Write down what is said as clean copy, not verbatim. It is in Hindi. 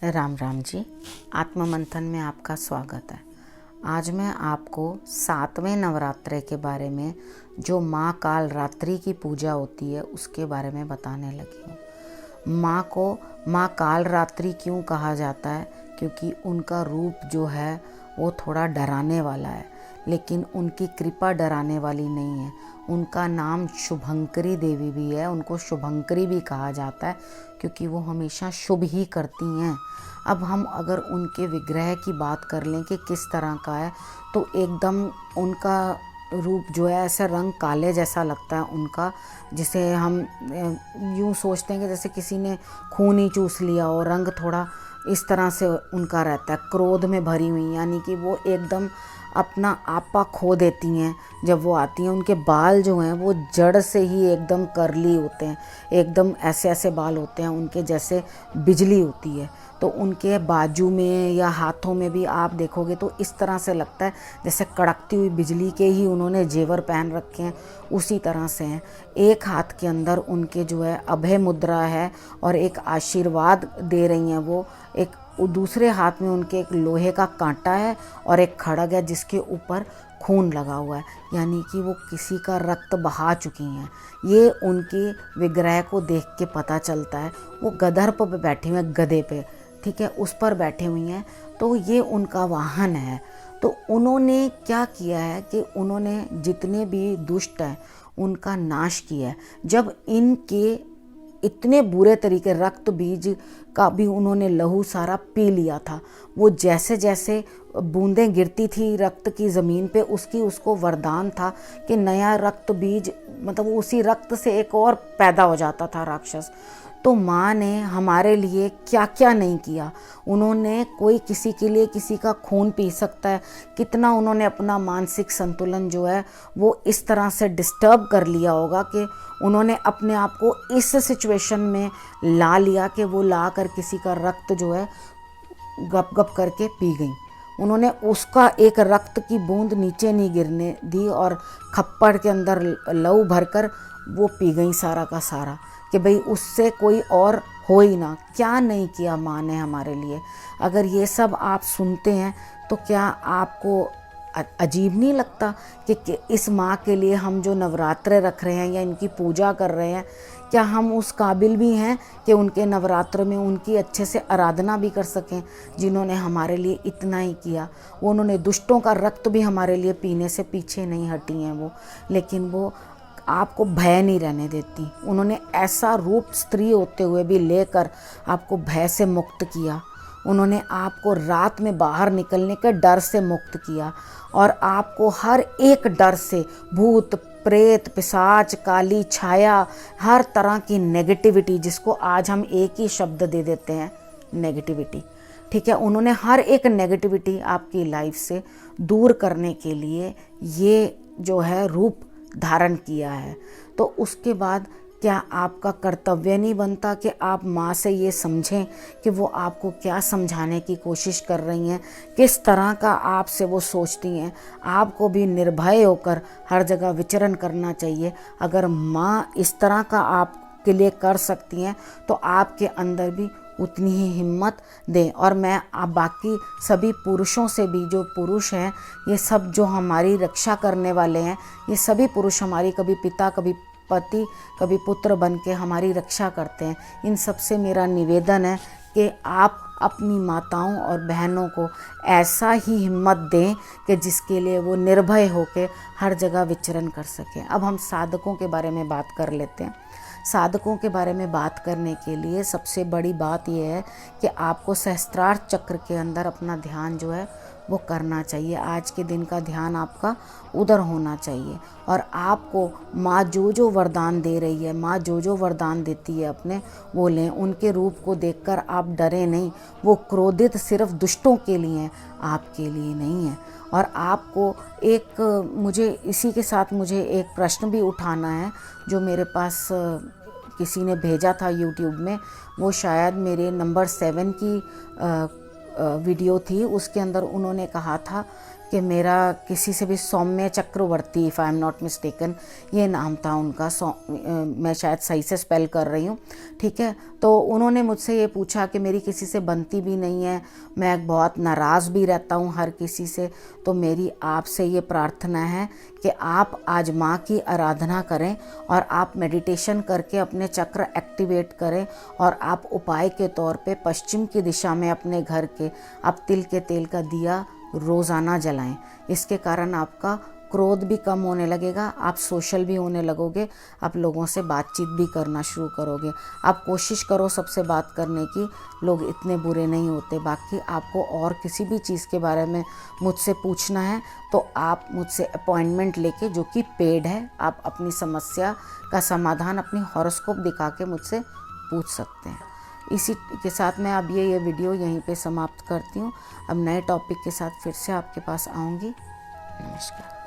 राम राम जी। आत्म मंथन में आपका स्वागत है। आज मैं आपको 7वें नवरात्रे के बारे में, जो माँ काल रात्रि की पूजा होती है, उसके बारे में बताने लगी हूँ। माँ को माँ काल रात्रि क्यों कहा जाता है? क्योंकि उनका रूप जो है वो थोड़ा डराने वाला है, लेकिन उनकी कृपा डराने वाली नहीं है। उनका नाम शुभंकरी देवी भी है, उनको शुभंकरी भी कहा जाता है क्योंकि वो हमेशा शुभ ही करती हैं। अब हम अगर उनके विग्रह की बात कर लें कि किस तरह का है, तो एकदम उनका रूप जो है ऐसा रंग काले जैसा लगता है उनका, जिसे हम यूँ सोचते हैं कि जैसे किसी ने खून ही चूस लिया हो। रंग थोड़ा इस तरह से उनका रहता है, क्रोध में भरी हुई, यानी कि वो एकदम अपना आपा खो देती हैं जब वो आती हैं। उनके बाल जो हैं वो जड़ से ही एकदम करली होते हैं, एकदम ऐसे ऐसे बाल होते हैं उनके, जैसे बिजली होती है। तो उनके बाजू में या हाथों में भी आप देखोगे तो इस तरह से लगता है जैसे कड़कती हुई बिजली के ही उन्होंने जेवर पहन रखे हैं, उसी तरह से हैं। एक हाथ के अंदर उनके जो है अभय मुद्रा है और एक आशीर्वाद दे रही हैं वो। एक दूसरे हाथ में उनके एक लोहे का कांटा है और एक खड़ग है जिसके ऊपर खून लगा हुआ है, यानी कि वो किसी का रक्त बहा चुकी हैं। ये उनके विग्रह को देख के पता चलता है। वो गदर्प पे बैठे हुए हैं, गधे पे, ठीक है, उस पर बैठे हुई हैं, तो ये उनका वाहन है। तो उन्होंने क्या किया है कि उन्होंने जितने भी दुष्ट हैं उनका नाश किया है। जब इनके इतने बुरे तरीके, रक्त बीज का भी उन्होंने लहू सारा पी लिया था। वो जैसे जैसे बूंदें गिरती थी रक्त की ज़मीन पे, उसको वरदान था कि नया रक्त बीज, मतलब उसी रक्त से एक और पैदा हो जाता था राक्षस। तो माँ ने हमारे लिए क्या क्या नहीं किया। उन्होंने, कोई किसी के लिए किसी का खून पी सकता है, कितना उन्होंने अपना मानसिक संतुलन जो है वो इस तरह से डिस्टर्ब कर लिया होगा कि उन्होंने अपने आप को इस सिचुएशन में ला लिया कि वो ला कर किसी का रक्त जो है गप गप करके पी गई। उन्होंने उसका एक रक्त की बूंद नीचे नहीं गिरने दी और खप्पड़ के अंदर लहू भरकर वो पी गई सारा का सारा, कि भाई उससे कोई और हो ही ना। क्या नहीं किया माँ ने हमारे लिए। अगर ये सब आप सुनते हैं तो क्या आपको अजीब नहीं लगता कि इस माँ के लिए हम जो नवरात्रे रख रहे हैं या इनकी पूजा कर रहे हैं, क्या हम उस काबिल भी हैं कि उनके नवरात्र में उनकी अच्छे से आराधना भी कर सकें, जिन्होंने हमारे लिए इतना ही किया। उन्होंने दुष्टों का रक्त भी हमारे लिए पीने से पीछे नहीं हटी हैं वो, लेकिन वो आपको भय नहीं रहने देती। उन्होंने ऐसा रूप स्त्री होते हुए भी लेकर आपको भय से मुक्त किया। उन्होंने आपको रात में बाहर निकलने के डर से मुक्त किया और आपको हर एक डर से, भूत प्रेत पिशाच काली छाया, हर तरह की नेगेटिविटी, जिसको आज हम एक ही शब्द दे देते हैं, नेगेटिविटी, ठीक है, उन्होंने हर एक नेगेटिविटी आपकी लाइफ से दूर करने के लिए ये जो है रूप धारण किया है। तो उसके बाद क्या आपका कर्तव्य नहीं बनता कि आप माँ से ये समझें कि वो आपको क्या समझाने की कोशिश कर रही हैं, किस तरह का आपसे वो सोचती हैं। आपको भी निर्भय होकर हर जगह विचरण करना चाहिए। अगर माँ इस तरह का आपके लिए कर सकती हैं तो आपके अंदर भी उतनी ही हिम्मत दें। और मैं आप बाकी सभी पुरुषों से भी, जो पुरुष हैं, ये सब जो हमारी रक्षा करने वाले हैं, ये सभी पुरुष हमारी कभी पिता, कभी पति, कभी पुत्र बन के हमारी रक्षा करते हैं। इन सब से मेरा निवेदन है कि आप अपनी माताओं और बहनों को ऐसा ही हिम्मत दें कि जिसके लिए वो निर्भय होकर हर जगह विचरण कर सकें। अब हम साधकों के बारे में बात कर लेते हैं। साधकों के बारे में बात करने के लिए सबसे बड़ी बात यह है कि आपको सहस्त्रार चक्र के अंदर अपना ध्यान जो है वो करना चाहिए। आज के दिन का ध्यान आपका उधर होना चाहिए और आपको माँ जो जो वरदान दे रही है, माँ जो जो वरदान देती है अपने, वो लें। उनके रूप को देखकर आप डरे नहीं। वो क्रोधित सिर्फ दुष्टों के लिए हैं, आपके लिए नहीं है। और आपको एक, मुझे इसी के साथ मुझे एक प्रश्न भी उठाना है जो मेरे पास किसी ने भेजा था यूट्यूब में। वो शायद मेरे नंबर 7 की वीडियो थी। उसके अंदर उन्होंने कहा था कि मेरा किसी से भी Soumya Chakraborty, if I am not mistaken, ये नाम था उनका। मैं शायद सही से स्पेल कर रही हूँ, ठीक है। तो उन्होंने मुझसे ये पूछा कि मेरी किसी से बनती भी नहीं है, मैं बहुत नाराज़ भी रहता हूँ हर किसी से, तो मेरी आपसे ये प्रार्थना है कि आप आज माँ की आराधना करें और आप मेडिटेशन करके अपने चक्र एक्टिवेट करें, और आप उपाय के तौर पे पश्चिम की दिशा में अपने घर के आप तिल के तेल का दिया रोज़ाना जलाएं। इसके कारण आपका क्रोध भी कम होने लगेगा, आप सोशल भी होने लगोगे, आप लोगों से बातचीत भी करना शुरू करोगे। आप कोशिश करो सबसे बात करने की, लोग इतने बुरे नहीं होते। बाकी आपको और किसी भी चीज़ के बारे में मुझसे पूछना है तो आप मुझसे अपॉइंटमेंट लेके, जो कि पेड है, आप अपनी समस्या का समाधान अपनी हॉरोस्कोप दिखा के मुझसे पूछ सकते हैं। इसी के साथ मैं अब ये वीडियो यहीं पे समाप्त करती हूँ। अब नए टॉपिक के साथ फिर से आपके पास आऊँगी। नमस्कार।